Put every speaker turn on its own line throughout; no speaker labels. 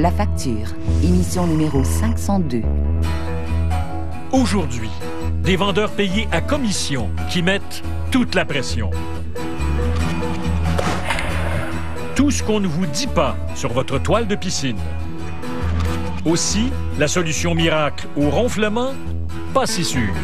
La facture, émission numéro 502.
Aujourd'hui, des vendeurs payés à commission qui mettent toute la pression. Tout ce qu'on ne vous dit pas sur votre toile de piscine. Aussi, la solution miracle au ronflement, pas si sûre.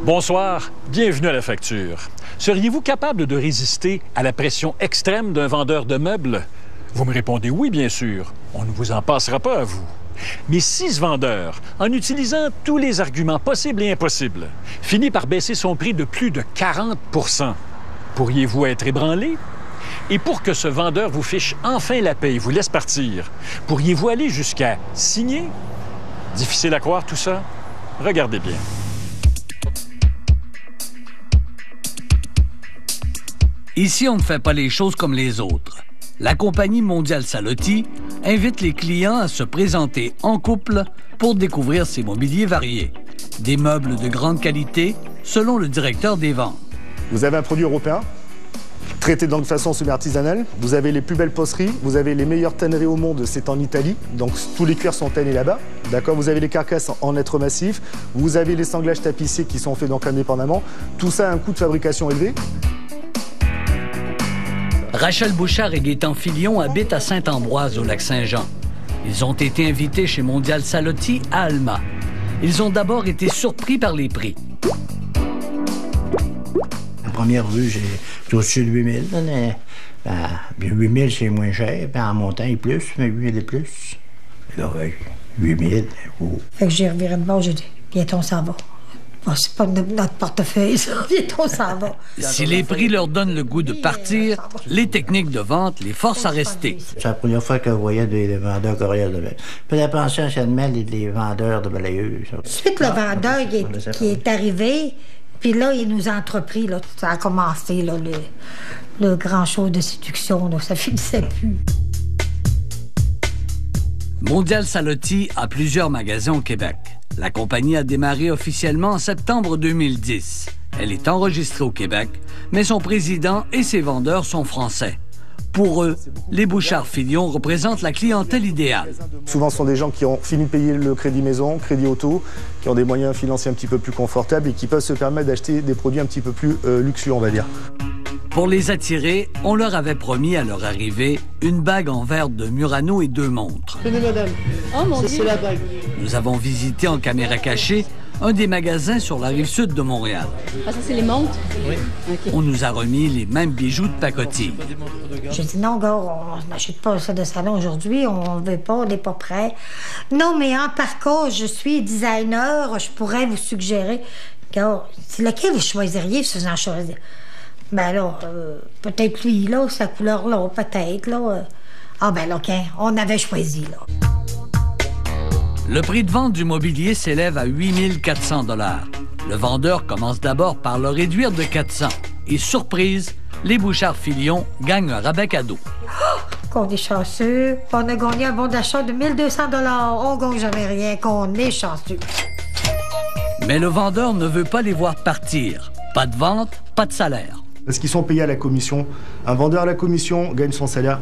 Bonsoir, bienvenue à La Facture. Seriez-vous capable de résister à la pression extrême d'un vendeur de meubles? Vous me répondez oui, bien sûr. On ne vous en passera pas à vous. Mais si ce vendeur, en utilisant tous les arguments possibles et impossibles, finit par baisser son prix de plus de 40 %, pourriez-vous être ébranlé? Et pour que ce vendeur vous fiche enfin la paie et vous laisse partir, pourriez-vous aller jusqu'à signer? Difficile à croire tout ça? Regardez bien.
Ici, on ne fait pas les choses comme les autres. La compagnie Mondial Salotti invite les clients à se présenter en couple pour découvrir ses mobiliers variés. Des meubles de grande qualité, selon le directeur des ventes.
Vous avez un produit européen, traité de façon semi-artisanale. Vous avez les plus belles poteries, vous avez les meilleures tanneries au monde, c'est en Italie. Donc tous les cuirs sont tannés là-bas. D'accord, vous avez les carcasses en lettres massif. Vous avez les sanglages tapissiers qui sont faits donc indépendamment. Tout ça a un coût de fabrication élevé.
Rachel Bouchard et Gaétan Filion habitent à Saint-Ambroise, au Lac-Saint-Jean. Ils ont été invités chez Mondial Salotti à Alma. Ils ont d'abord été surpris par les prix.
La première vue, j'ai au-dessus de 8 000. 8 000, c'est moins cher. Puis en montant, il est plus, mais 8 000 est plus. Et là, 8 000, oh.
Fait que j'ai reviré de bord, j'ai dit, bientôt on s'en va. Oh, c'est pas notre portefeuille, ça. Bientôt on s'en va.
Si les prix leur donnent le goût de partir, les techniques de vente les forcent à rester.
C'est la première fois que je voyais des vendeurs courriels de balayeuses. Puis la pension anciennement, des vendeurs de balayeuses.
Ensuite, le vendeur qui est arrivé, puis là, il nous a entrepris. Là. Ça a commencé, là, le grand show de séduction. Là. Ça finissait plus.
Mondial Salotti a plusieurs magasins au Québec. La compagnie a démarré officiellement en septembre 2010. Elle est enregistrée au Québec, mais son président et ses vendeurs sont français. Pour eux, les Bouchard-Filion représentent la clientèle idéale.
Souvent, ce sont des gens qui ont fini de payer le crédit maison, crédit auto, qui ont des moyens financiers un petit peu plus confortables et qui peuvent se permettre d'acheter des produits un petit peu plus luxueux, on va dire.
Pour les attirer, on leur avait promis à leur arrivée une bague en verre de Murano et 2 montres.
Tenez, madame. Oh mon Dieu. C'est la bague.
Nous avons visité en caméra cachée un des magasins sur la rive sud de Montréal.
Ah, ça, c'est les montres?
Oui. Okay. On nous a remis les mêmes bijoux de pacotille.
J'ai dit non, gars, on n'achète pas ça de salon aujourd'hui, on ne veut pas, on n'est pas prêt. Non, mais en parcours, je suis designer, je pourrais vous suggérer. Gars, c'est lequel vous choisiriez si vous en choisissez? Ben là, peut-être lui, là, sa couleur-là, peut-être, là. Ah ben là, OK, on avait choisi, là.
Le prix de vente du mobilier s'élève à 8 400 $. Le vendeur commence d'abord par le réduire de 400. Et surprise, les Bouchard-Filion gagnent un rabais cadeau.
Oh, qu'on est chanceux. On a gagné un bon d'achat de 1 200 $. On gagne jamais rien, qu'on est chanceux.
Mais le vendeur ne veut pas les voir partir. Pas de vente, pas de salaire.
Parce qu'ils sont payés à la commission. Un vendeur à la commission gagne son salaire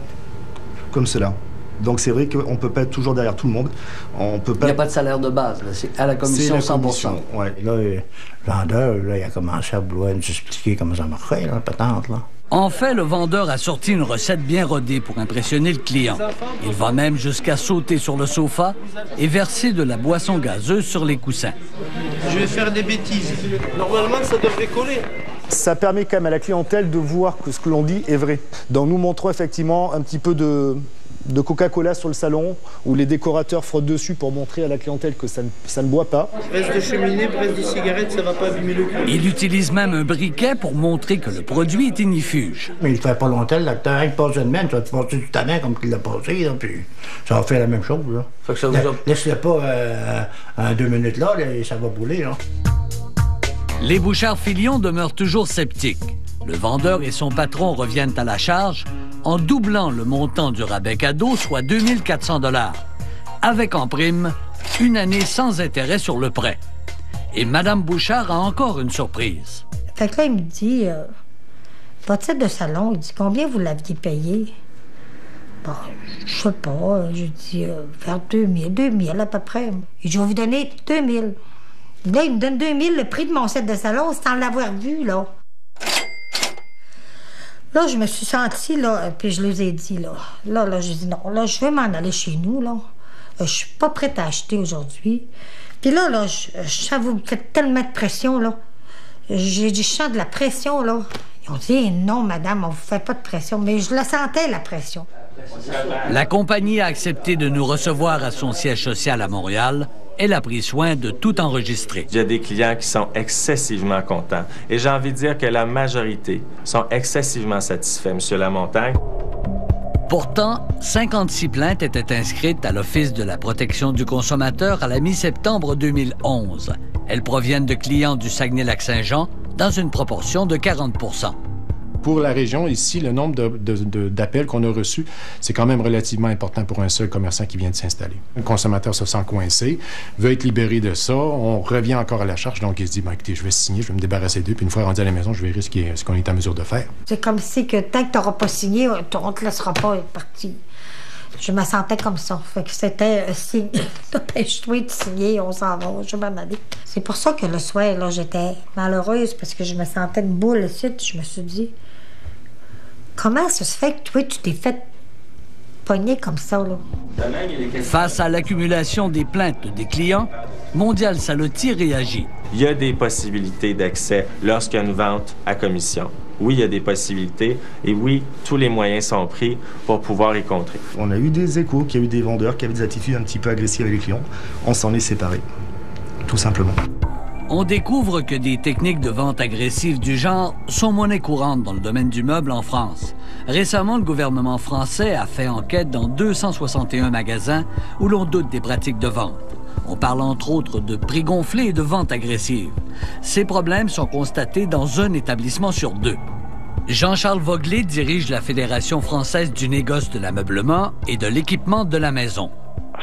comme cela. Donc c'est vrai qu'on ne peut pas être toujours derrière tout le monde. On peut pas...
Il n'y a pas de salaire de base, là. C'est à la commission 100%.
Ouais.
Là, le vendeur, là, il a commencé à vouloir nous expliquer comment ça marchait, la patente, là.
En fait, le vendeur a sorti une recette bien rodée pour impressionner le client. Il va même jusqu'à sauter sur le sofa et verser de la boisson gazeuse sur les coussins.
Je vais faire des bêtises. Normalement, ça devrait coller.
Ça permet quand même à la clientèle de voir que ce que l'on dit est vrai. Donc nous montrons effectivement un petit peu de Coca-Cola sur le salon, où les décorateurs frottent dessus pour montrer à la clientèle que ça ne boit pas.
Presse de cheminée, presse de cigarette, ça va pas abîmer le cul.
Il utilise même un briquet pour montrer que le produit est ignifuge.
Mais il fait pas longtemps, l'acteur, il passe une main, tu vas te passer du tabac comme qu'il l'a passé, là, puis ça va faire la même chose, là.
Fait que ça vous a...
Laisse-le pas 2 minutes là, et ça va brûler, là.
Les Bouchard-Filion demeurent toujours sceptiques. Le vendeur et son patron reviennent à la charge en doublant le montant du rabais cadeau, soit 2 400 $. avec en prime une année sans intérêt sur le prêt. Et Mme Bouchard a encore une surprise.
Fait que là, il me dit, votre titre de salon, il dit, combien vous l'aviez payé? Bon, je sais pas, je dis, vers 2000 à peu près. Et je vais vous donner 2000. Là, il me donne 2000, le prix de mon set de salon, c'est en l'avoir vu, là. Là, je me suis sentie, là, puis je les ai dit, là. Là, j'ai dit, non, là, je vais m'en aller chez nous, là. Je suis pas prête à acheter aujourd'hui. Puis là, ça vous fait tellement de pression, là. J'ai dit, je sens de la pression, là. Ils ont dit, non, madame, on vous fait pas de pression. Mais je la sentais, la pression.
La compagnie a accepté de nous recevoir à son siège social à Montréal. Elle a pris soin de tout enregistrer.
Il y a des clients qui sont excessivement contents. Et j'ai envie de dire que la majorité sont excessivement satisfaits, M. Lamontagne.
Pourtant, 56 plaintes étaient inscrites à l'Office de la protection du consommateur à la mi-septembre 2011. Elles proviennent de clients du Saguenay-Lac-Saint-Jean dans une proportion de 40 %.
Pour la région, ici, le nombre d'appels qu'on a reçus, c'est quand même relativement important pour un seul commerçant qui vient de s'installer. Le consommateur se sent coincé, veut être libéré de ça, on revient encore à la charge, donc il se dit, écoutez, je vais signer, je vais me débarrasser d'eux, puis une fois rendu à la maison, je verrai ce qu'on est en mesure de faire.
C'est comme si que tant que tu n'auras pas signé, on ne te laissera pas être parti. Je me sentais comme ça. Fait que c'était signe. Dépêche-toi de signer, on s'en va, je m'en allais. C'est pour ça que le soir, là, j'étais malheureuse parce que je me sentais une boule ici. Je me suis dit, comment ça se fait que toi, tu t'es fait pogner comme ça, là?
Face à l'accumulation des plaintes des clients, Mondial Salotti réagit.
Il y a des possibilités d'accès lorsqu'il y a une vente à commission. Oui, il y a des possibilités et oui, tous les moyens sont pris pour pouvoir y contrer.
On a eu des échos qu'il y a eu des vendeurs qui avaient des attitudes un petit peu agressives avec les clients. On s'en est séparés, tout simplement.
On découvre que des techniques de vente agressive du genre sont monnaie courante dans le domaine du meuble en France. Récemment, le gouvernement français a fait enquête dans 261 magasins où l'on doute des pratiques de vente. On parle entre autres de prix gonflés et de vente agressive. Ces problèmes sont constatés dans un établissement sur 2. Jean-Charles Voglé dirige la Fédération française du négoce de l'ameublement et de l'équipement de la maison.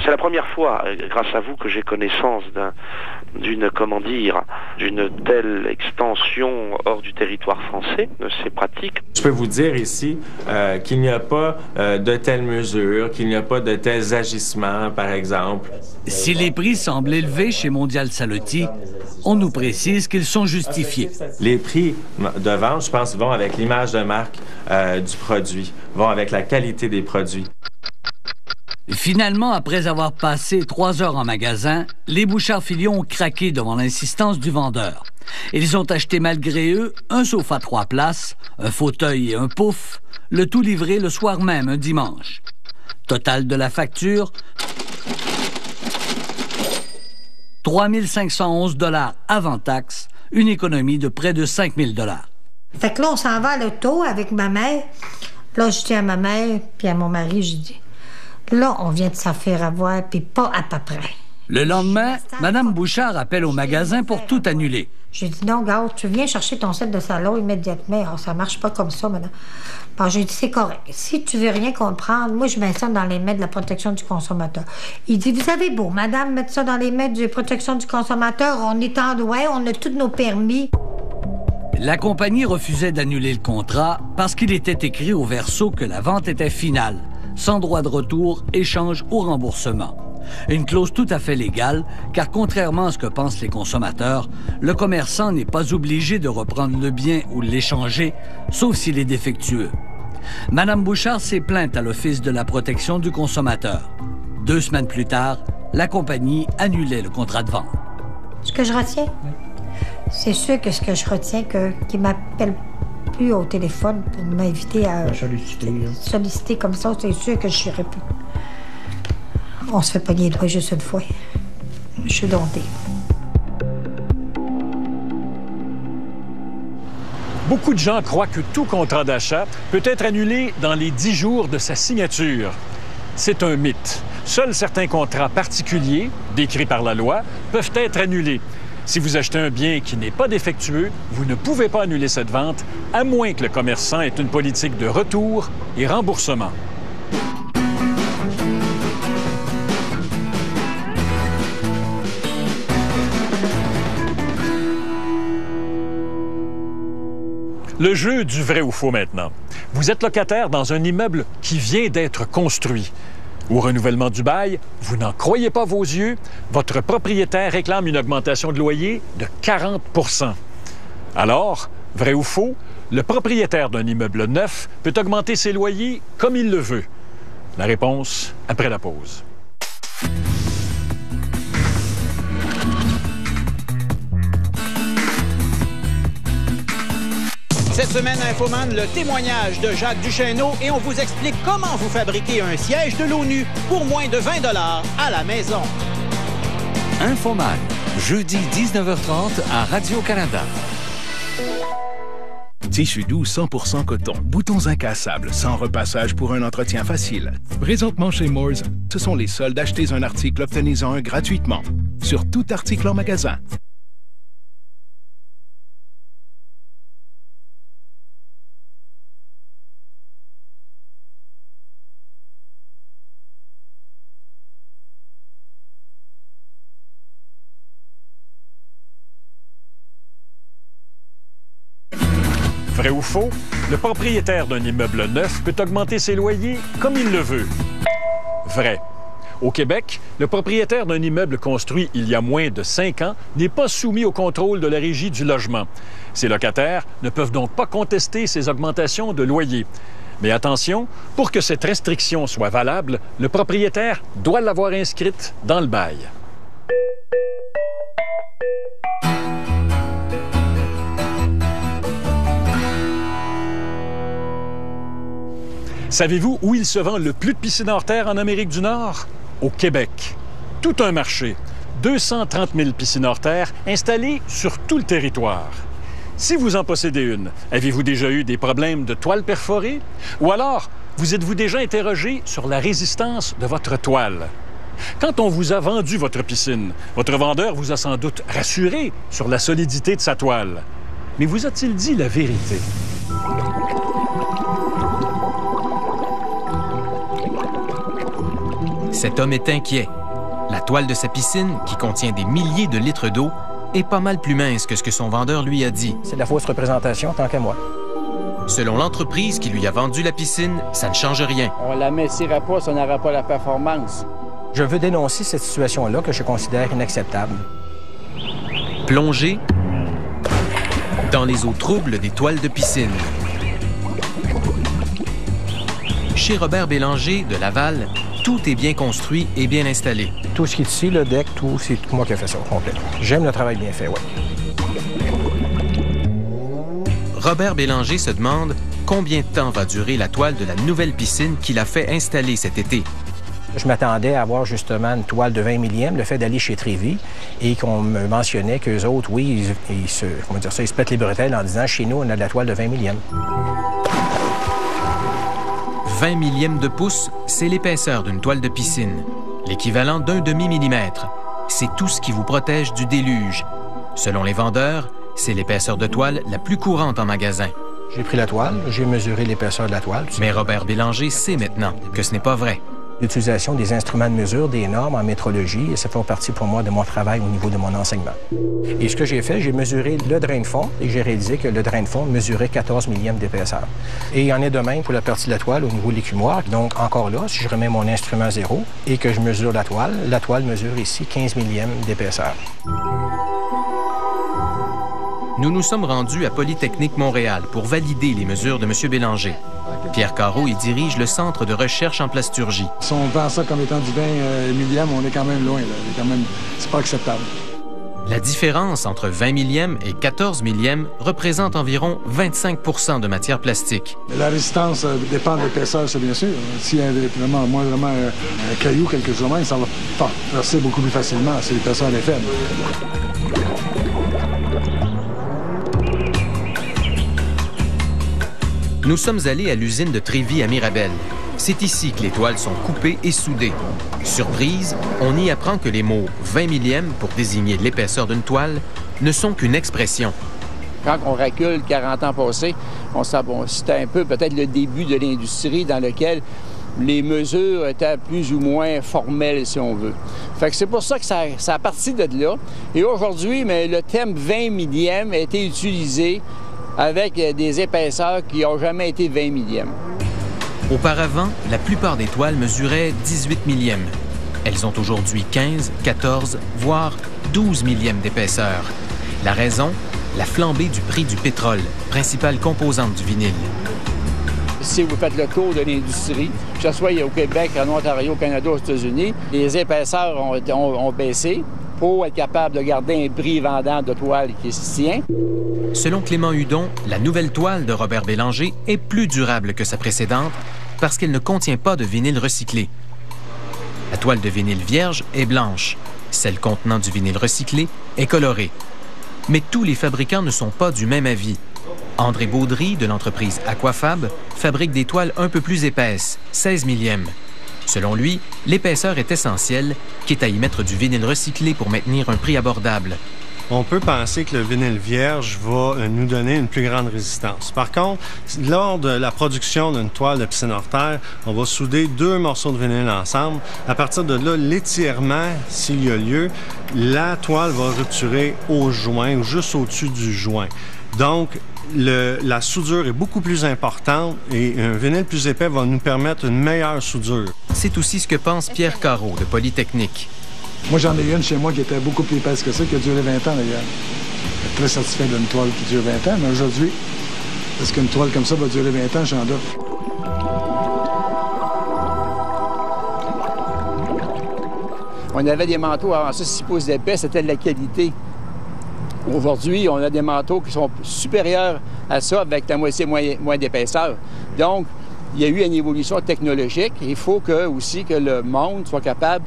C'est la première fois, grâce à vous, que j'ai connaissance d'une telle extension hors du territoire français de ces pratiques.
Je peux vous dire ici qu'il n'y a pas de telles mesures, qu'il n'y a pas de tels agissements, par exemple.
Si les prix semblent élevés chez Mondial Salotti, on nous précise qu'ils sont justifiés.
Les prix de vente, je pense, vont avec l'image de marque du produit, vont avec la qualité des produits.
Finalement, après avoir passé 3 heures en magasin, les Bouchard-Filion ont craqué devant l'insistance du vendeur. Ils ont acheté malgré eux un sofa 3 places, un fauteuil et un pouf, le tout livré le soir même, un dimanche. Total de la facture, 3 511 $ avant taxe, une économie de près de 5 000 $.
Fait que là, on s'en va à l'auto avec ma mère. Là, je dis à ma mère, puis à mon mari, je dis, là, on vient de s'en faire avoir, puis pas à peu près.
Le lendemain, Mme Bouchard appelle au magasin pour tout annuler.
J'ai dit, non, gars, tu viens chercher ton set de salon immédiatement. Alors, ça marche pas comme ça, madame. Alors, j'ai dit, c'est correct. Si tu veux rien comprendre, moi, je mets ça dans les mains de la protection du consommateur. Il dit, vous avez beau, madame, mettre ça dans les mains de la protection du consommateur, on est en droit, on a tous nos permis.
La compagnie refusait d'annuler le contrat parce qu'il était écrit au verso que la vente était finale, sans droit de retour, échange ou remboursement. Une clause tout à fait légale, car contrairement à ce que pensent les consommateurs, le commerçant n'est pas obligé de reprendre le bien ou l'échanger, sauf s'il est défectueux. Mme Bouchard s'est plainte à l'Office de la protection du consommateur. 2 semaines plus tard, la compagnie annulait le contrat de vente.
Ce que je retiens, c'est sûr que ce que je retiens, qu'il ne m'appelle plus au téléphone pour m'inviter à solliciter comme ça, c'est sûr que je n'irai plus. On se fait pogner les doigts juste une fois. Je suis domptée.
Beaucoup de gens croient que tout contrat d'achat peut être annulé dans les 10 jours de sa signature. C'est un mythe. Seuls certains contrats particuliers, décrits par la loi, peuvent être annulés. Si vous achetez un bien qui n'est pas défectueux, vous ne pouvez pas annuler cette vente, à moins que le commerçant ait une politique de retour et remboursement. Le jeu du vrai ou faux maintenant. Vous êtes locataire dans un immeuble qui vient d'être construit. Au renouvellement du bail, vous n'en croyez pas vos yeux, votre propriétaire réclame une augmentation de loyer de 40 %. Alors, vrai ou faux, le propriétaire d'un immeuble neuf peut augmenter ses loyers comme il le veut. La réponse après la pause.
Cette semaine à Infoman, le témoignage de Jacques Duchesneau et on vous explique comment vous fabriquez un siège de l'ONU pour moins de 20 $ à la maison.
Infoman, jeudi 19h30 à Radio-Canada.
Tissu doux 100% coton, boutons incassables, sans repassage pour un entretien facile. Présentement chez Moores, ce sont les soldes. Achetez un article, obtenez-en un gratuitement. Sur tout article en magasin.
Vrai ou faux, le propriétaire d'un immeuble neuf peut augmenter ses loyers comme il le veut. Vrai. Au Québec, le propriétaire d'un immeuble construit il y a moins de 5 ans n'est pas soumis au contrôle de la Régie du logement. Ses locataires ne peuvent donc pas contester ces augmentations de loyer. Mais attention, pour que cette restriction soit valable, le propriétaire doit l'avoir inscrite dans le bail. Savez-vous où il se vend le plus de piscines hors terre en Amérique du Nord? Au Québec. Tout un marché. 230 000 piscines hors terre installées sur tout le territoire. Si vous en possédez une, avez-vous déjà eu des problèmes de toile perforée? Ou alors, vous êtes-vous déjà interrogé sur la résistance de votre toile? Quand on vous a vendu votre piscine, votre vendeur vous a sans doute rassuré sur la solidité de sa toile. Mais vous a-t-il dit la vérité?
Cet homme est inquiet. La toile de sa piscine, qui contient des milliers de litres d'eau, est pas mal plus mince que ce que son vendeur lui a dit.
C'est de la fausse représentation, tant qu'à moi.
Selon l'entreprise qui lui a vendu la piscine, ça ne change rien.
On la messira pas si on n'aura pas la performance.
Je veux dénoncer cette situation-là que je considère inacceptable.
Plonger dans les eaux troubles des toiles de piscine. Chez Robert Bélanger de Laval, tout est bien construit et bien installé.
Tout ce qui est ici, le deck, tout, c'est moi qui ai fait ça au complet. J'aime le travail bien fait, oui.
Robert Bélanger se demande combien de temps va durer la toile de la nouvelle piscine qu'il a fait installer cet été.
Je m'attendais à avoir justement une toile de 20 millième, le fait d'aller chez Trévy, et qu'on me mentionnait qu'eux autres, oui, ils se pètent les bretelles en disant « Chez nous, on a de la toile de 20 millième ».
20 millièmes de pouce, c'est l'épaisseur d'une toile de piscine, l'équivalent d'un demi-millimètre. C'est tout ce qui vous protège du déluge. Selon les vendeurs, c'est l'épaisseur de toile la plus courante en magasin.
J'ai pris la toile, j'ai mesuré l'épaisseur de la toile.
Mais Robert Bélanger sait maintenant que ce n'est pas vrai.
L'utilisation des instruments de mesure, des normes en métrologie, ça fait partie pour moi de mon travail au niveau de mon enseignement. Et ce que j'ai fait, j'ai mesuré le drain de fond et j'ai réalisé que le drain de fond mesurait 14 millièmes d'épaisseur. Et il y en est de même pour la partie de la toile au niveau de l'écumoire. Donc encore là, si je remets mon instrument zéro et que je mesure la toile mesure ici 15 millièmes d'épaisseur.
Nous nous sommes rendus à Polytechnique Montréal pour valider les mesures de M. Bélanger. Pierre Carreau y dirige le centre de recherche en plasturgie.
Si on vend ça comme étant du 20 millième, on est quand même loin. C'est pas acceptable.
La différence entre 20 millièmes et 14 millièmes représente environ 25 % de matière plastique.
La résistance dépend de l'épaisseur, c'est bien sûr. S'il y a vraiment un caillou, quelque chose de même, ça va passer beaucoup plus facilement si l'épaisseur est faible.
Nous sommes allés à l'usine de Trévy à Mirabel. C'est ici que les toiles sont coupées et soudées. Surprise, on y apprend que les mots 20 millièmes pour désigner l'épaisseur d'une toile ne sont qu'une expression.
Quand on recule 40 ans passés, c'était un peu peut-être le début de l'industrie dans lequel les mesures étaient plus ou moins formelles, si on veut. Fait que c'est pour ça que ça a parti de là. Et aujourd'hui, mais le thème 20 millième a été utilisé avec des épaisseurs qui n'ont jamais été 20 millièmes.
Auparavant, la plupart des toiles mesuraient 18 millièmes. Elles ont aujourd'hui 15, 14, voire 12 millièmes d'épaisseur. La raison? La flambée du prix du pétrole, principale composante du vinyle.
Si vous faites le tour de l'industrie, que ce soit au Québec, en Ontario, au Canada, aux États-Unis, les épaisseurs ont baissé pour être capable de garder un prix vendant de toile qui se tient.
Selon Clément Hudon, la nouvelle toile de Robert Bélanger est plus durable que sa précédente parce qu'elle ne contient pas de vinyle recyclé. La toile de vinyle vierge est blanche. Celle contenant du vinyle recyclé est colorée. Mais tous les fabricants ne sont pas du même avis. André Baudry, de l'entreprise Aquafab, fabrique des toiles un peu plus épaisses, 16 millièmes. Selon lui, l'épaisseur est essentielle, quitte à y mettre du vinyle recyclé pour maintenir un prix abordable.
On peut penser que le vinyle vierge va nous donner une plus grande résistance. Par contre, lors de la production d'une toile de piscine hors terre, on va souder 2 morceaux de vinyle ensemble. À partir de là, l'étirement, s'il y a lieu, la toile va rupturer au joint ou juste au-dessus du joint. Donc, la soudure est beaucoup plus importante et un vinyle plus épais va nous permettre une meilleure soudure.
C'est aussi ce que pense Pierre Carreau de Polytechnique.
Moi, j'en ai une chez moi qui était beaucoup plus épaisse que ça, qui a duré 20 ans d'ailleurs. Je suis très satisfait d'une toile qui dure 20 ans, mais aujourd'hui, est-ce qu'une toile comme ça va durer 20 ans? J'en doute.
On avait des manteaux avant ça, 6 pouces d'épais, c'était de la qualité. Aujourd'hui, on a des manteaux qui sont supérieurs à ça avec la moitié moins d'épaisseur. Donc, il y a eu une évolution technologique. Il faut aussi que le monde soit capable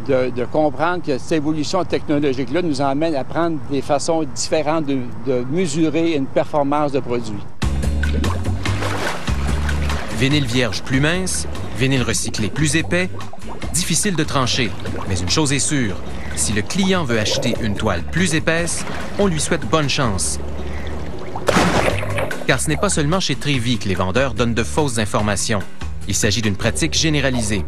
de comprendre que cette évolution technologique-là nous emmène à prendre des façons différentes de mesurer une performance de produit.
Vinyle vierge plus mince, vinyle recyclé plus épais, difficile de trancher. Mais une chose est sûre, si le client veut acheter une toile plus épaisse, on lui souhaite bonne chance. Car ce n'est pas seulement chez Trévi que les vendeurs donnent de fausses informations. Il s'agit d'une pratique généralisée.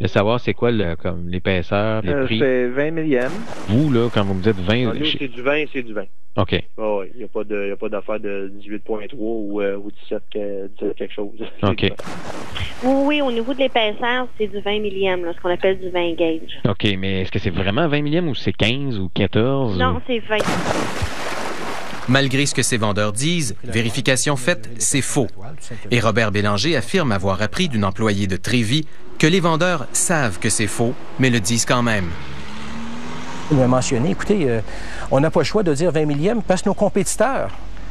De savoir c'est quoi l'épaisseur, les prix.
C'est 20 millièmes.
Vous, là, quand vous me dites 20...
Nous, c'est du 20, c'est du 20.
OK.
Oh, il n'y a pas d'affaire de 18,3 ou 17 quelque chose.
OK.
Oui, au niveau de l'épaisseur, c'est du 20 millièmes, là, ce qu'on appelle du 20 gauge.
OK, mais est-ce que c'est vraiment 20 millièmes ou c'est 15 ou 14?
Non, c'est 20.
Malgré ce que ces vendeurs disent, vérification faite, c'est faux. Et Robert Bélanger affirme avoir appris d'une employée de Trévi que les vendeurs savent que c'est faux, mais le disent quand même.
Il m'a mentionné, écoutez, on n'a pas le choix de dire 20 millièmes parce que nos compétiteurs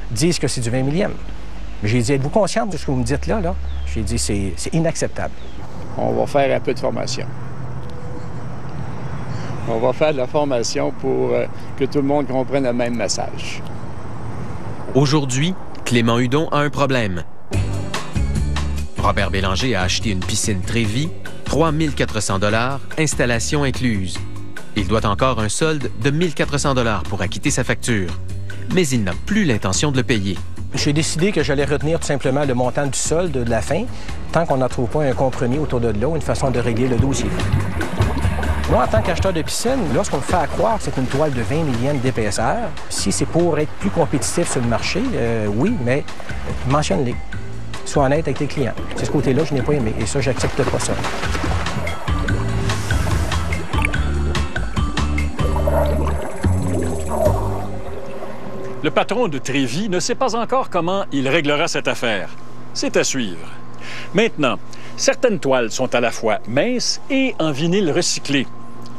disent que c'est du 20 millièmes. J'ai dit, êtes-vous consciente de ce que vous me dites là? J'ai dit, c'est inacceptable.
On va faire un peu de formation. On va faire de la formation pour que tout le monde comprenne le même message.
Aujourd'hui, Clément Hudon a un problème. Robert Bélanger a acheté une piscine Trévi, 3 400 $, installation incluse. Il doit encore un solde de 1 400 $ pour acquitter sa facture. Mais il n'a plus l'intention de le payer.
J'ai décidé que j'allais retenir tout simplement le montant du solde de la fin, tant qu'on n'en trouve pas un compromis autour de là, une façon de régler le dossier. Moi, en tant qu'acheteur de piscine, lorsqu'on me fait à croire que c'est une toile de 20 millièmes d'épaisseur, si c'est pour être plus compétitif sur le marché, oui, mais mentionne-les. Sois honnête avec tes clients. C'est ce côté-là que je n'ai pas aimé, et ça, j'accepte pas ça.
Le patron de Trévi ne sait pas encore comment il réglera cette affaire. C'est à suivre. Maintenant, certaines toiles sont à la fois minces et en vinyle recyclé.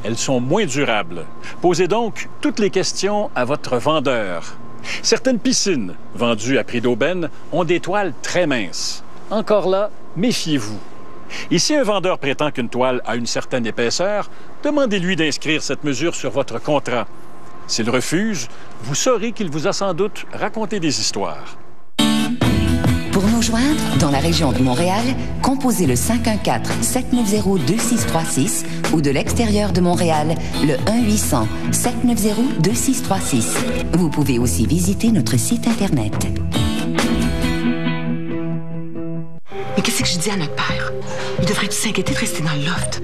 Elles sont moins durables. Posez donc toutes les questions à votre vendeur. Certaines piscines, vendues à prix d'aubaine, ont des toiles très minces. Encore là, méfiez-vous. Et si un vendeur prétend qu'une toile a une certaine épaisseur, demandez-lui d'inscrire cette mesure sur votre contrat. S'il refuse, vous saurez qu'il vous a sans doute raconté des histoires.
Pour nous joindre dans la région de Montréal, composez le 514-790-2636 ou de l'extérieur de Montréal, le 1-800-790-2636. Vous pouvez aussi visiter notre site Internet.
Mais qu'est-ce que je dis à notre père? Il devrait-tu s'inquiéter de rester dans le loft?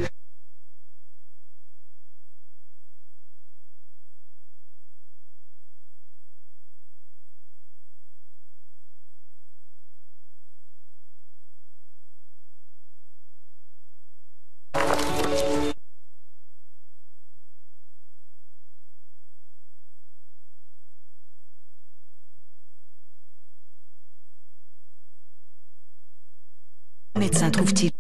médecin trouve-t-il?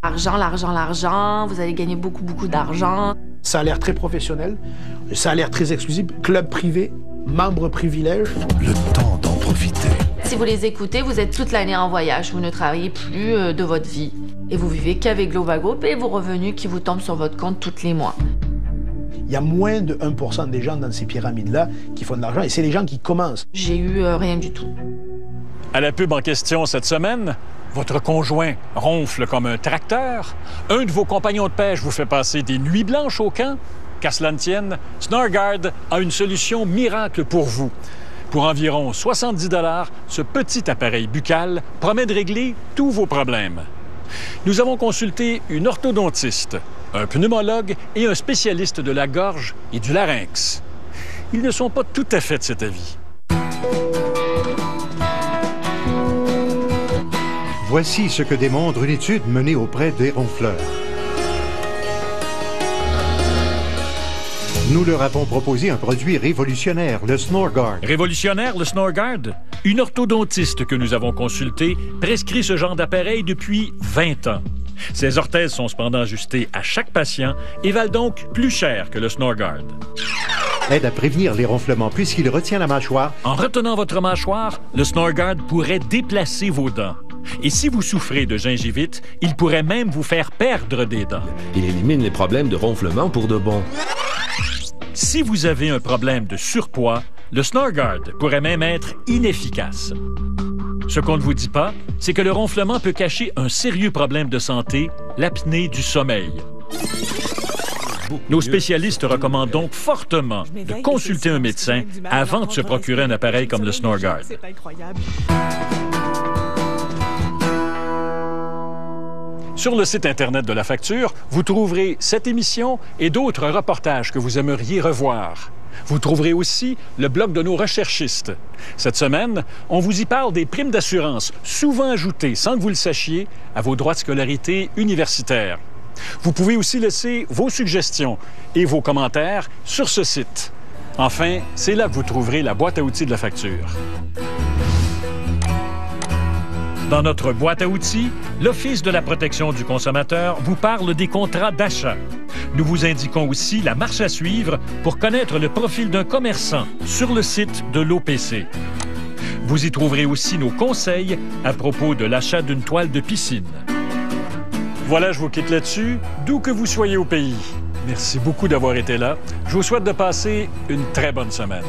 L'argent, vous allez gagner beaucoup d'argent.
Ça a l'air très professionnel, ça a l'air très exclusif, club privé, membre privilège.
Le temps d'en profiter.
Si vous les écoutez, vous êtes toute l'année en voyage, vous ne travaillez plus de votre vie. Et vous vivez qu'avec Globago et vos revenus qui vous tombent sur votre compte tous les mois.
Il y a moins de 1% des gens dans ces pyramides-là qui font de l'argent, et c'est les gens qui commencent.
J'ai eu rien du tout.
À la pub en question cette semaine, votre conjoint ronfle comme un tracteur, un de vos compagnons de pêche vous fait passer des nuits blanches au camp. Qu'à cela ne tienne, Snorgard a une solution miracle pour vous. Pour environ 70 $, ce petit appareil buccal promet de régler tous vos problèmes. Nous avons consulté une orthodontiste, un pneumologue et un spécialiste de la gorge et du larynx. Ils ne sont pas tout à fait de cet avis.
Voici ce que démontre une étude menée auprès des ronfleurs. Nous leur avons proposé un produit révolutionnaire, le Snorgard.
Révolutionnaire, le Snorgard? Une orthodontiste que nous avons consultée prescrit ce genre d'appareil depuis 20 ans. Ces orthèses sont cependant ajustées à chaque patient et valent donc plus cher que le Snorgard.
Aide à prévenir les ronflements puisqu'il retient la mâchoire.
En retenant votre mâchoire, le Snorgard pourrait déplacer vos dents. Et si vous souffrez de gingivite, il pourrait même vous faire perdre des dents.
Il élimine les problèmes de ronflement pour de bon.
Si vous avez un problème de surpoids, le Snorgard pourrait même être inefficace. Ce qu'on ne vous dit pas, c'est que le ronflement peut cacher un sérieux problème de santé, l'apnée du sommeil. Nos spécialistes recommandent donc fortement de consulter un médecin avant de se procurer un appareil comme le Snorgard.
C'est incroyable.
Sur le site Internet de La Facture, vous trouverez cette émission et d'autres reportages que vous aimeriez revoir. Vous trouverez aussi le blog de nos recherchistes. Cette semaine, on vous y parle des primes d'assurance, souvent ajoutées, sans que vous le sachiez, à vos droits de scolarité universitaires. Vous pouvez aussi laisser vos suggestions et vos commentaires sur ce site. Enfin, c'est là que vous trouverez la boîte à outils de La Facture. Dans notre boîte à outils, l'Office de la protection du consommateur vous parle des contrats d'achat. Nous vous indiquons aussi la marche à suivre pour connaître le profil d'un commerçant sur le site de l'OPC. Vous y trouverez aussi nos conseils à propos de l'achat d'une toile de piscine. Voilà, je vous quitte là-dessus, d'où que vous soyez au pays. Merci beaucoup d'avoir été là. Je vous souhaite de passer une très bonne semaine.